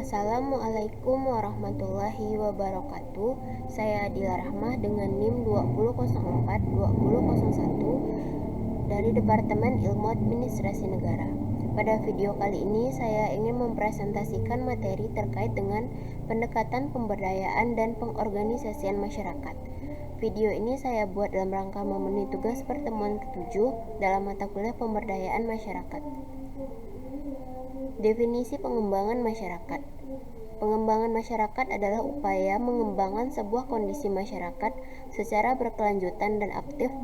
Assalamualaikum warahmatullahi wabarakatuh. Saya Adila Rahmah dengan NIM 2004-2001 dari Departemen Ilmu Administrasi Negara. Pada video kali ini saya ingin mempresentasikan materi terkait dengan pendekatan pemberdayaan dan pengorganisasian masyarakat. Video ini saya buat dalam rangka memenuhi tugas pertemuan ke-7 dalam mata kuliah pemberdayaan masyarakat. Definisi pengembangan masyarakat. Pengembangan masyarakat adalah upaya mengembangkan sebuah kondisi masyarakat secara berkelanjutan dan aktif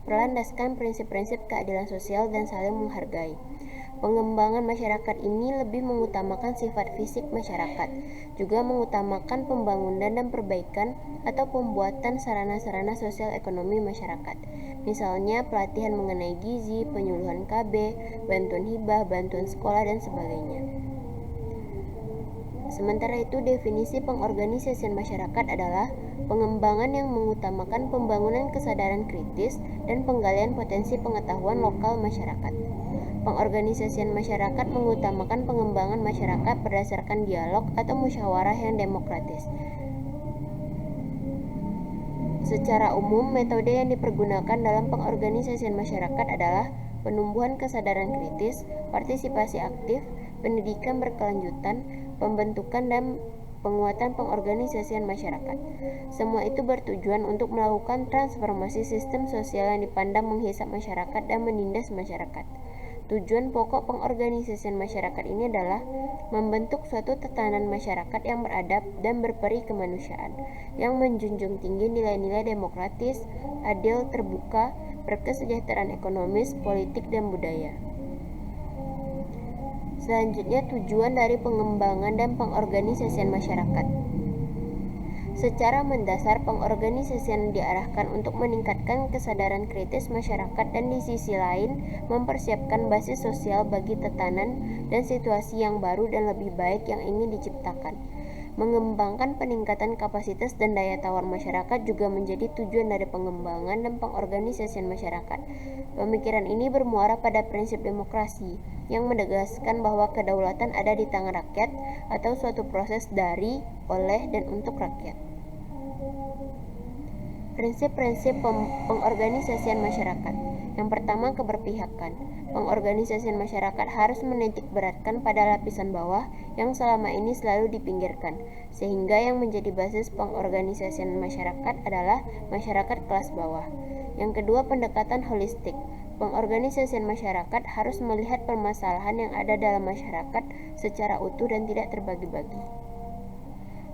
berlandaskan prinsip-prinsip keadilan sosial dan saling menghargai. Pengembangan masyarakat ini lebih mengutamakan sifat fisik masyarakat, juga mengutamakan pembangunan dan perbaikan atau pembuatan sarana-sarana sosial ekonomi masyarakat. Misalnya pelatihan mengenai gizi, penyuluhan KB, bantuan hibah, bantuan sekolah, dan sebagainya. Sementara itu, definisi pengorganisasian masyarakat adalah pengembangan yang mengutamakan pembangunan kesadaran kritis dan penggalian potensi pengetahuan lokal masyarakat. Pengorganisasian masyarakat mengutamakan pengembangan masyarakat berdasarkan dialog atau musyawarah yang demokratis. Secara umum, metode yang dipergunakan dalam pengorganisasian masyarakat adalah penumbuhan kesadaran kritis, partisipasi aktif, pendidikan berkelanjutan, pembentukan dan penguatan pengorganisasian masyarakat. Semua itu bertujuan untuk melakukan transformasi sistem sosial yang dipandang menghisap masyarakat dan menindas masyarakat. Tujuan pokok pengorganisasian masyarakat ini adalah membentuk suatu tatanan masyarakat yang beradab dan berperi kemanusiaan, yang menjunjung tinggi nilai-nilai demokratis, adil, terbuka, berkesejahteraan ekonomis, politik, dan budaya. Selanjutnya, tujuan dari pengembangan dan pengorganisasian masyarakat. Secara mendasar, pengorganisasian diarahkan untuk meningkatkan kesadaran kritis masyarakat dan di sisi lain mempersiapkan basis sosial bagi tatanan dan situasi yang baru dan lebih baik yang ingin diciptakan. Mengembangkan peningkatan kapasitas dan daya tawar masyarakat juga menjadi tujuan dari pengembangan dan pengorganisasian masyarakat. Pemikiran ini bermuara pada prinsip demokrasi yang menegaskan bahwa kedaulatan ada di tangan rakyat atau suatu proses dari, oleh, dan untuk rakyat. Prinsip-prinsip pengorganisasian masyarakat. Yang pertama, keberpihakan. Pengorganisasian masyarakat harus menitik beratkan pada lapisan bawah yang selama ini selalu dipinggirkan, sehingga yang menjadi basis pengorganisasian masyarakat adalah masyarakat kelas bawah. Yang kedua, pendekatan holistik. Pengorganisasian masyarakat harus melihat permasalahan yang ada dalam masyarakat secara utuh dan tidak terbagi-bagi.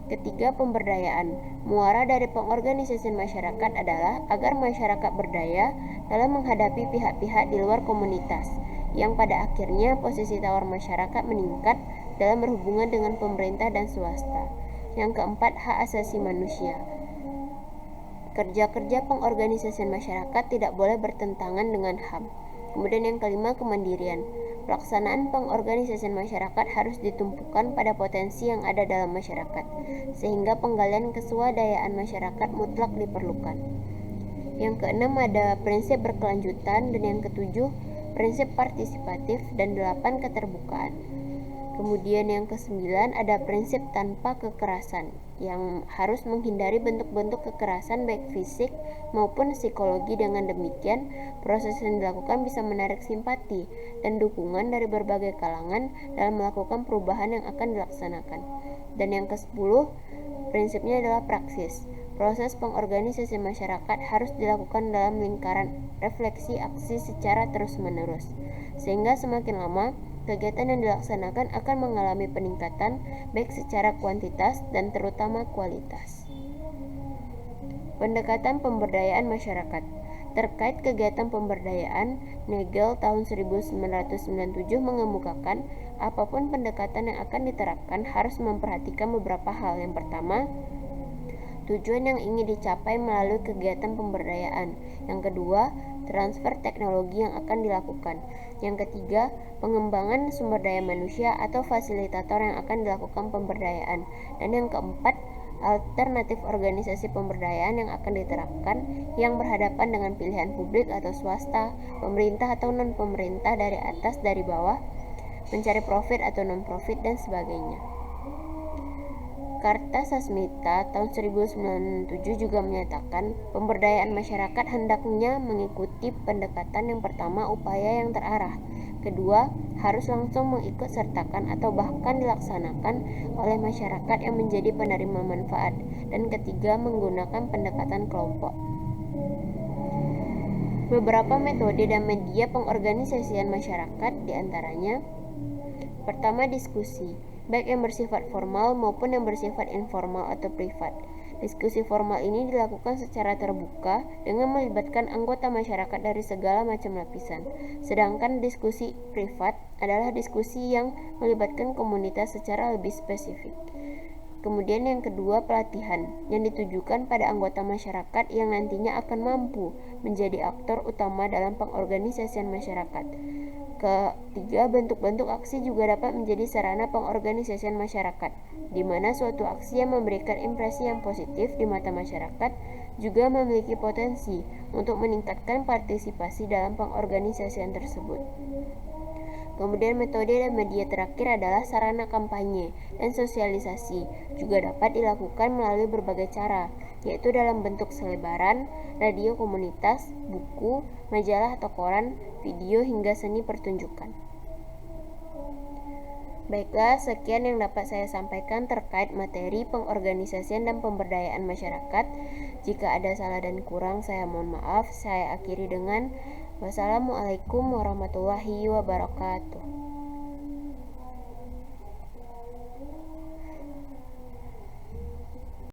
Ketiga, pemberdayaan. Muara dari pengorganisasian masyarakat adalah agar masyarakat berdaya dalam menghadapi pihak-pihak di luar komunitas, yang pada akhirnya posisi tawar masyarakat meningkat dalam berhubungan dengan pemerintah dan swasta. Yang keempat, hak asasi manusia. Kerja-kerja pengorganisasian masyarakat tidak boleh bertentangan dengan HAM. Kemudian yang kelima, kemandirian. Pelaksanaan pengorganisasian masyarakat harus ditumpukan pada potensi yang ada dalam masyarakat, sehingga penggalian keswadayaan masyarakat mutlak diperlukan. Yang keenam ada prinsip berkelanjutan, dan yang ketujuh prinsip partisipatif, dan 8 keterbukaan. Kemudian yang ke-9 ada prinsip tanpa kekerasan, yang harus menghindari bentuk-bentuk kekerasan baik fisik maupun psikologi. Dengan demikian, proses yang dilakukan bisa menarik simpati dan dukungan dari berbagai kalangan dalam melakukan perubahan yang akan dilaksanakan. Dan yang ke-10, prinsipnya adalah praksis. Proses pengorganisasian masyarakat harus dilakukan dalam lingkaran refleksi aksi secara terus-menerus, sehingga semakin lama kegiatan yang dilaksanakan akan mengalami peningkatan baik secara kuantitas dan terutama kualitas. Pendekatan pemberdayaan masyarakat. Terkait kegiatan pemberdayaan, Nagel tahun 1997 mengemukakan apapun pendekatan yang akan diterapkan harus memperhatikan beberapa hal. Yang pertama, tujuan yang ingin dicapai melalui kegiatan pemberdayaan. Yang kedua, transfer teknologi yang akan dilakukan. Yang ketiga, pengembangan sumber daya manusia atau fasilitator yang akan dilakukan pemberdayaan. Dan yang keempat, alternatif organisasi pemberdayaan yang akan diterapkan yang berhadapan dengan pilihan publik atau swasta, pemerintah atau non-pemerintah, dari atas dari bawah, mencari profit atau non-profit, dan sebagainya. Kartasasmita tahun 1997 juga menyatakan pemberdayaan masyarakat hendaknya mengikuti pendekatan yang pertama upaya yang terarah, kedua harus langsung mengikut sertakan atau bahkan dilaksanakan oleh masyarakat yang menjadi penerima manfaat, dan ketiga menggunakan pendekatan kelompok. Beberapa metode dan media pengorganisasian masyarakat diantaranya: pertama, diskusi, baik yang bersifat formal maupun yang bersifat informal atau privat. Diskusi formal ini dilakukan secara terbuka dengan melibatkan anggota masyarakat dari segala macam lapisan. Sedangkan diskusi privat adalah diskusi yang melibatkan komunitas secara lebih spesifik. Kemudian yang kedua, pelatihan yang ditujukan pada anggota masyarakat yang nantinya akan mampu menjadi aktor utama dalam pengorganisasian masyarakat. Ketiga, bentuk-bentuk aksi juga dapat menjadi sarana pengorganisasian masyarakat, di mana suatu aksi yang memberikan impresi yang positif di mata masyarakat juga memiliki potensi untuk meningkatkan partisipasi dalam pengorganisasian tersebut. Kemudian metode dan media terakhir adalah sarana kampanye dan sosialisasi, juga dapat dilakukan melalui berbagai cara, yaitu dalam bentuk selebaran, radio komunitas, buku, majalah atau koran, video hingga seni pertunjukan. Baiklah, sekian yang dapat saya sampaikan terkait materi pengorganisasian dan pemberdayaan masyarakat. Jika ada salah dan kurang, saya mohon maaf. Saya akhiri dengan wassalamualaikum warahmatullahi wabarakatuh.